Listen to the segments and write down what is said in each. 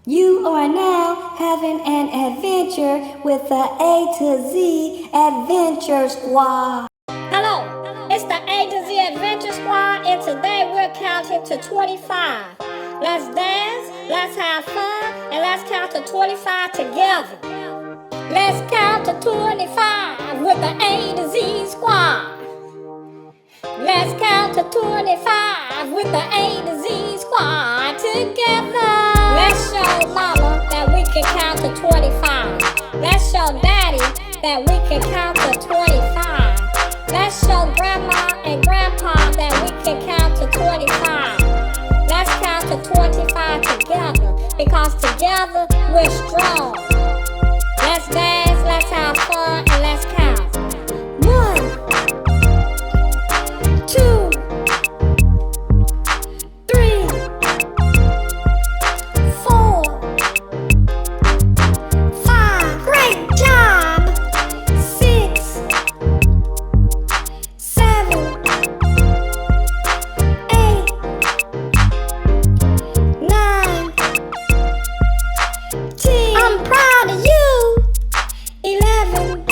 You are now having an adventure with the A2Z Adventure Squad. Hello, it's the A2Z Adventure Squad, and today we're counting to 25. Let's dance, let's have fun, and let's count to 25 together. Let's count to 25 with the A2Z Squad. Let's count to 25 with the A2Z Squad together. Let's show Mama that we can count to 25. Let's show Daddy that we can count to 25. Let's show Grandma and Grandpa that we can count to 25. Let's count to 25 together, because together we're strong. Let's dance, let's have fun, and let's count. 1, 2, 3, 4, 5. Great job! 6, 7, 8, 9, 10. I'm proud of you. 11,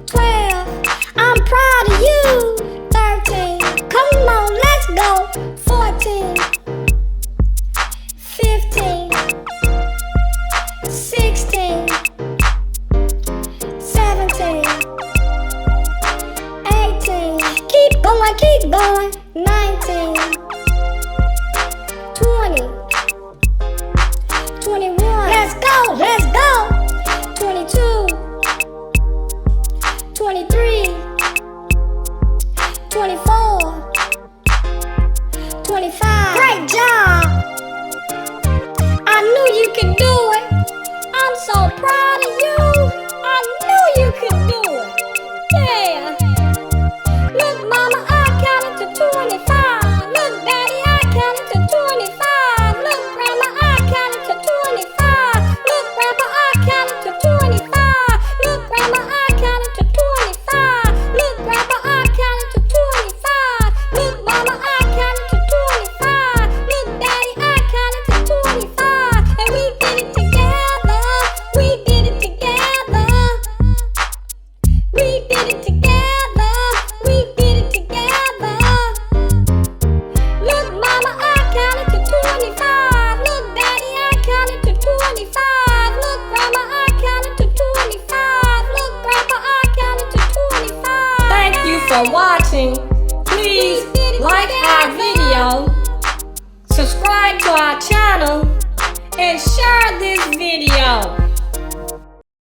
12. I'm proud of you. 13. Come on, let's go. 14, 15, 16, 17, 18. Keep going, keep going. 19, 20, 21. Let's go, let's go. 22, 23, 24, 25. Great job! I knew you could do it. I'm so proud of you. I knew you could do it. Yeah. Look, Mama, I counted to 25. Look, Daddy, I counted to 25. Look, Grandma, I counted to 25. Look, Grandpa, I counted to 25. Look, Grandma, I counted to 25. Look, Grandpa, I counted to 25. Look, Mama, I counted to 25. Look, Daddy, I counted to 25. And we did it together. We did it together. We did it together. We did it together. Look, Mama, I counted to 25. Look, Daddy, I counted to 25. Look, Grandma, I counted to 25. Look, Grandpa, I counted to 25. Thank you for watching. Please like our video, subscribe to our channel, and share this video.